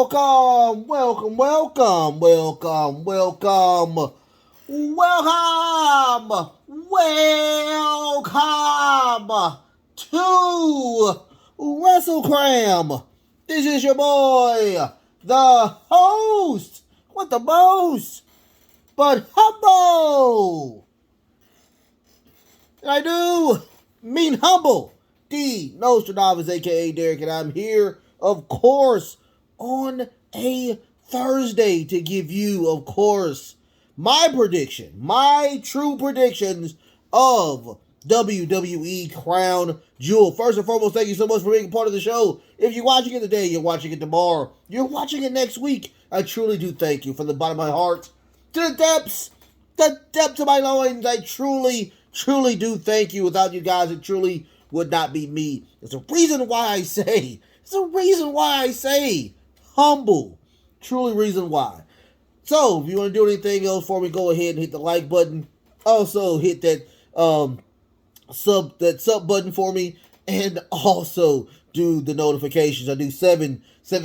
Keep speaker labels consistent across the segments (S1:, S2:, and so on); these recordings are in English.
S1: Welcome, welcome, welcome, welcome, welcome, welcome, welcome to WrestleCram. This is your boy, the host with the most, but humble. I do mean humble. D. Nostradamus, aka Derek, and I'm here, of course, on a Thursday to give you, of course, my prediction, my true predictions of WWE Crown Jewel. First and foremost, thank you so much for being part of the show. If you're watching it today, you're watching it tomorrow, you're watching it next week, I truly do thank you from the bottom of my heart to the depths of my loins. I truly do thank you. Without you guys, it truly would not be me. It's a reason why I say humble. Truly reason why. So, if you want to do anything else for me, go ahead and hit the like button. Also, hit that sub button for me, and also do the notifications. I do seven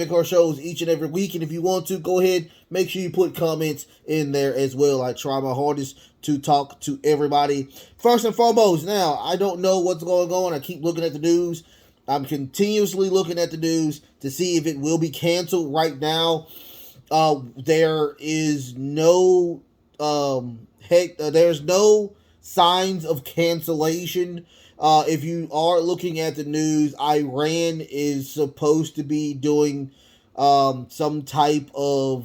S1: core shows each and every week, and if you want to, go ahead, make sure you put comments in there as well. I try my hardest to talk to everybody. First and foremost, now, I don't know what's going on. I keep looking at the news. I'm continuously looking at the news to see if it will be canceled. Right now, there is no there's no signs of cancellation. If you are looking at the news, Iran is supposed to be doing some type of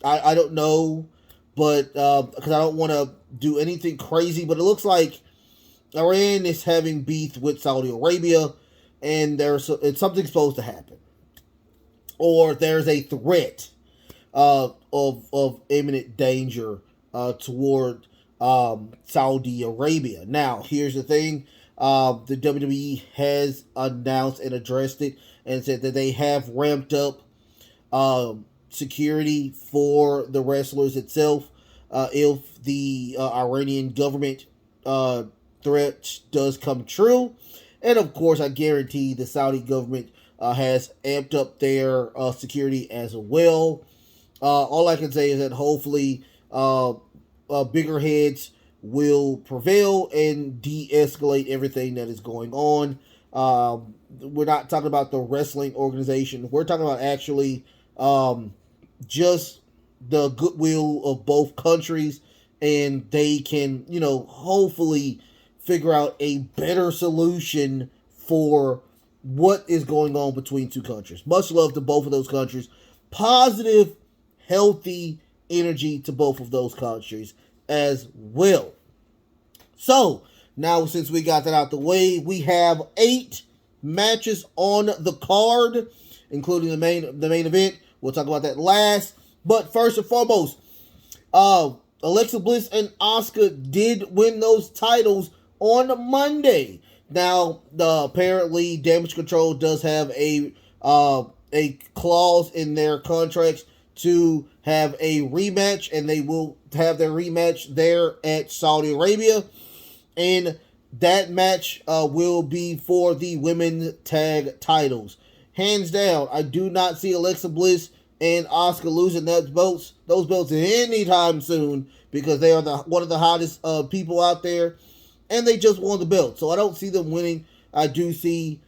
S1: I don't know, but because I don't want to do anything crazy, but it looks like Iran is having beef with Saudi Arabia, and it's something supposed to happen, or there's a threat of imminent danger toward Saudi Arabia. Now, here's the thing: the WWE has announced and addressed it, and said that they have ramped up security for the wrestlers itself. If the Iranian government threat does come true, and of course, I guarantee the Saudi government has amped up their security as well. All I can say is that hopefully bigger heads will prevail and de-escalate everything that is going on. We're not talking about the wrestling organization. We're talking about actually just the goodwill of both countries, and they can, hopefully figure out a better solution for what is going on between two countries. Much love to both of those countries. Positive, healthy energy to both of those countries as well. So, now since we got that out the way, we have 8 matches on the card, including the main event. We'll talk about that last. But first and foremost, Alexa Bliss and Asuka did win those titles on Monday. Now, apparently, Damage Control does have a clause in their contracts to have a rematch, and they will have their rematch there at Saudi Arabia. And that match will be for the women's tag titles. Hands down, I do not see Alexa Bliss and Asuka losing those belts anytime soon, because they are one of the hottest people out there, and they just won the belt. So I don't see them winning. I do see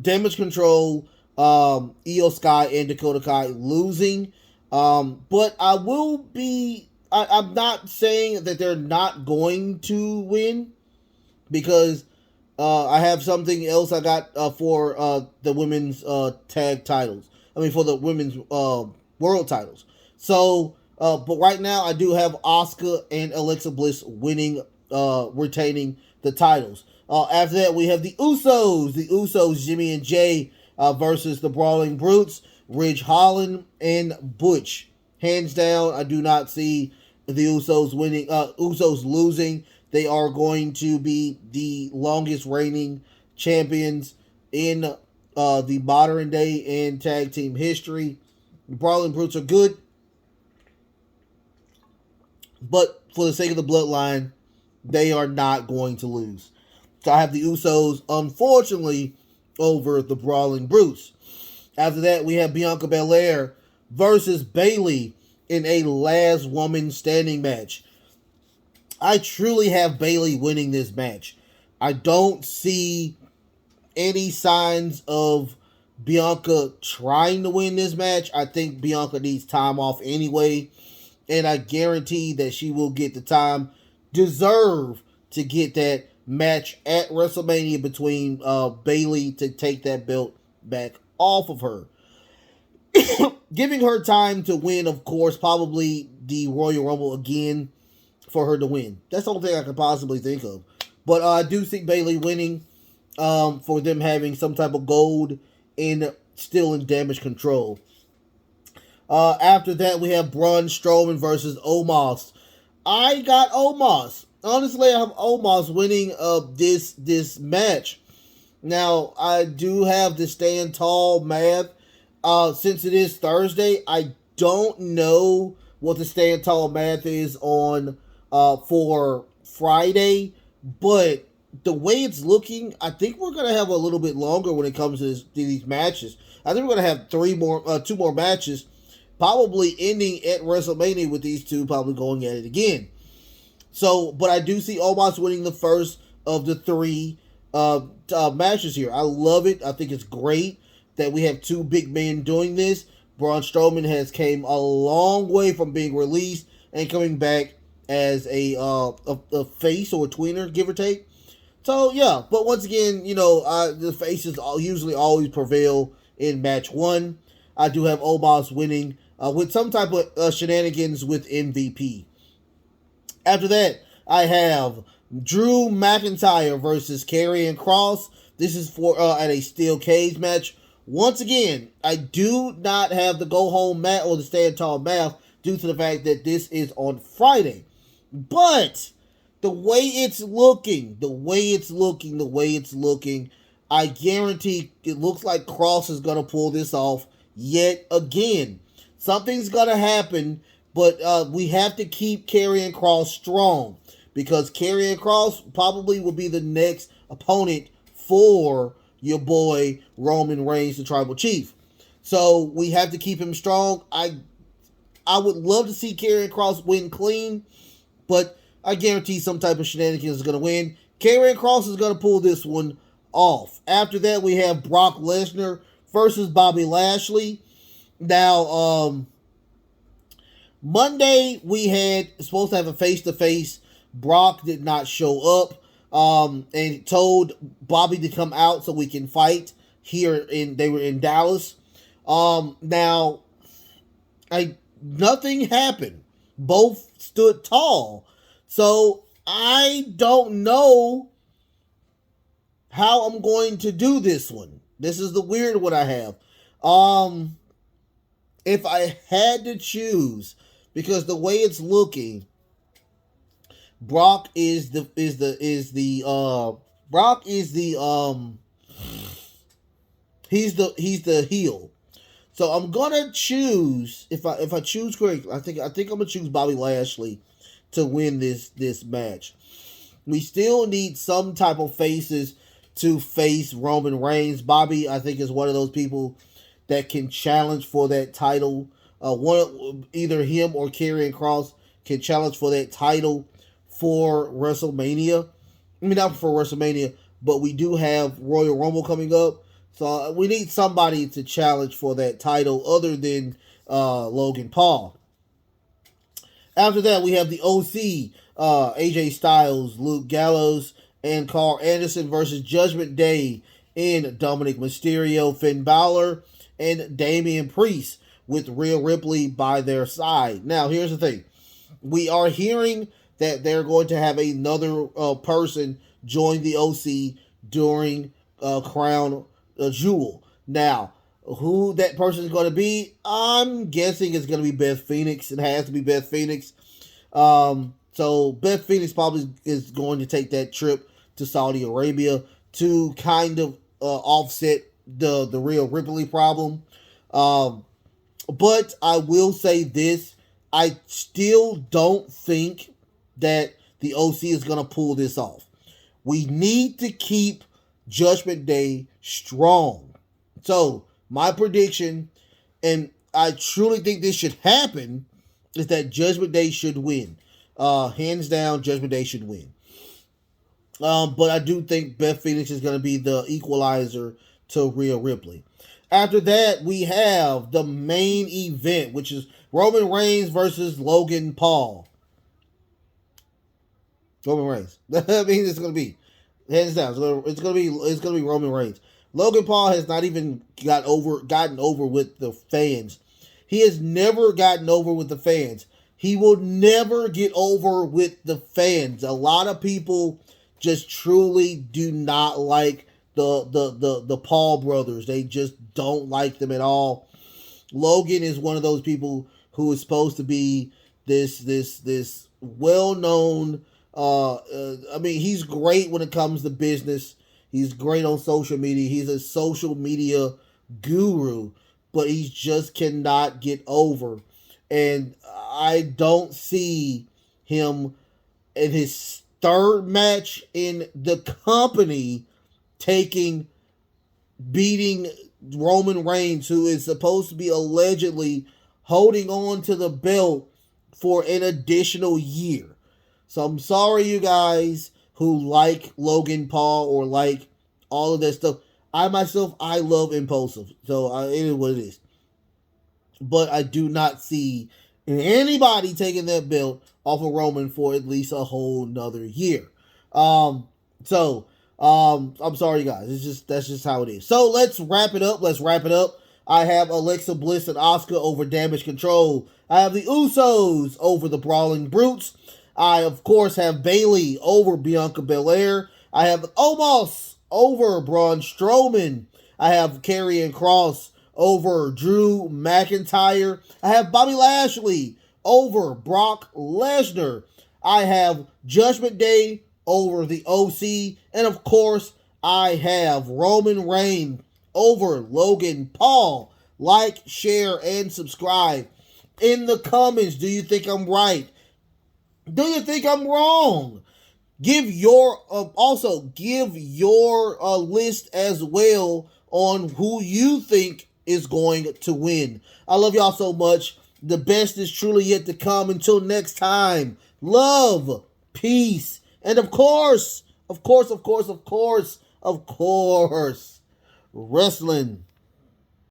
S1: Damage Control, Io Sky, and Dakota Kai losing. But I'm not saying that they're not going to win, because I have something else I got for the women's tag titles. I mean, for the women's world titles. So, but right now I do have Asuka and Alexa Bliss winning, retaining the titles. After that, we have the Usos, Jimmy and Jay versus the Brawling Brutes, Ridge Holland and Butch. Hands down, I do not see the Usos winning. Usos losing. They are going to be the longest reigning champions in the modern day in tag team history. The Brawling Brutes are good, but for the sake of the bloodline, they are not going to lose. So I have the Usos, unfortunately, over the Brawling Brutes. After that, we have Bianca Belair versus Bayley in a last woman standing match. I truly have Bayley winning this match. I don't see any signs of Bianca trying to win this match. I think Bianca needs time off anyway, and I guarantee that she will get the time deserved to get that match at WrestleMania between Bayley to take that belt back off of her. Giving her time to win, of course, probably the Royal Rumble again for her to win. That's the only thing I could possibly think of. But I do see Bayley winning for them having some type of gold and still in damage control. After that, we have Braun Strowman versus Omos. I got Omos. Honestly, I have Omos winning this match. Now, I do have the stand tall math. Since it is Thursday, I don't know what the stand tall math is on for Friday, but the way it's looking, I think we're gonna have a little bit longer when it comes to these matches. I think we're gonna have two more matches, probably ending at WrestleMania with these two probably going at it again. So, but I do see Omos winning the first of the three matches here. I love it. I think it's great that we have two big men doing this. Braun Strowman has came a long way from being released and coming back as a face or a tweener, give or take. So yeah, but once again, the faces usually always prevail in match one. I do have Omos winning with some type of shenanigans with MVP. After that, I have Drew McIntyre versus Karrion Kross. This is for at a steel cage match. Once again, I do not have the go home mat or the stand tall math due to the fact that this is on Friday. But the way it's looking, I guarantee it looks like Kross is going to pull this off yet again. Something's going to happen, but we have to keep Karrion Kross strong because Karrion Kross probably will be the next opponent for your boy Roman Reigns, the Tribal Chief. So we have to keep him strong. I would love to see Karrion Kross win clean, but I guarantee some type of shenanigans is going to win. Karrion Kross is going to pull this one off. After that, we have Brock Lesnar versus Bobby Lashley. Now, Monday we had supposed to have a face-to-face. Brock did not show up. And told Bobby to come out so we can fight they were in Dallas. Now, nothing happened. Both stood tall. So, I don't know how I'm going to do this one. This is the weird one I have. If I had to choose, because the way it's looking, Brock is the heel. So I'm gonna choose if I choose correctly. I think I'm gonna choose Bobby Lashley to win this match. We still need some type of faces to face Roman Reigns. Bobby, I think, is one of those people that can challenge for that title. Either him or Karrion Kross can challenge for that title for WrestleMania. I mean, not for WrestleMania, but we do have Royal Rumble coming up. So we need somebody to challenge for that title other than Logan Paul. After that, we have the OC, AJ Styles, Luke Gallows, and Carl Anderson versus Judgment Day in Dominic Mysterio, Finn Balor, and Damian Priest with Rhea Ripley by their side. Now, here's the thing. We are hearing that they're going to have another person join the OC during Crown Jewel. Now, who that person is going to be, I'm guessing it's going to be Beth Phoenix. It has to be Beth Phoenix. So Beth Phoenix probably is going to take that trip to Saudi Arabia to kind of offset the Rhea Ripley problem. But I will say this. I still don't think that the OC is going to pull this off. We need to keep Judgment Day strong. So, my prediction, and I truly think this should happen, is that Judgment Day should win. Hands down, Judgment Day should win. But I do think Beth Phoenix is going to be the equalizer to Rhea Ripley. After that, we have the main event, which is Roman Reigns versus Logan Paul. Roman Reigns. I mean, it's going to be hands down. It's going to be Roman Reigns. Logan Paul has not even gotten over with the fans. He has never gotten over with the fans. He will never get over with the fans. A lot of people just truly do not like the Paul brothers. They just don't like them at all. Logan is one of those people who is supposed to be this well known. I mean, he's great when it comes to business. He's great on social media. He's a social media guru, but he just cannot get over. And I don't see him in his third match in the company beating Roman Reigns, who is supposed to be allegedly holding on to the belt for an additional year. So I'm sorry, you guys who like Logan Paul or like all of that stuff. I love Impulsive. So it is what it is. But I do not see anybody taking that belt off of Roman for at least a whole nother year. I'm sorry, guys. That's just how it is. So let's wrap it up. I have Alexa Bliss and Asuka over Damage Control. I have the Usos over the Brawling Brutes. I, of course, have Bayley over Bianca Belair. I have Omos over Braun Strowman. I have Karrion Kross over Drew McIntyre. I have Bobby Lashley over Brock Lesnar. I have Judgment Day over the OC. And, of course, I have Roman Reigns over Logan Paul. Like, share, and subscribe. In the comments, do you think I'm right? Do you think I'm wrong? Give your list as well on who you think is going to win. I love y'all so much. The best is truly yet to come. Until next time, love, peace, and of course, wrestling.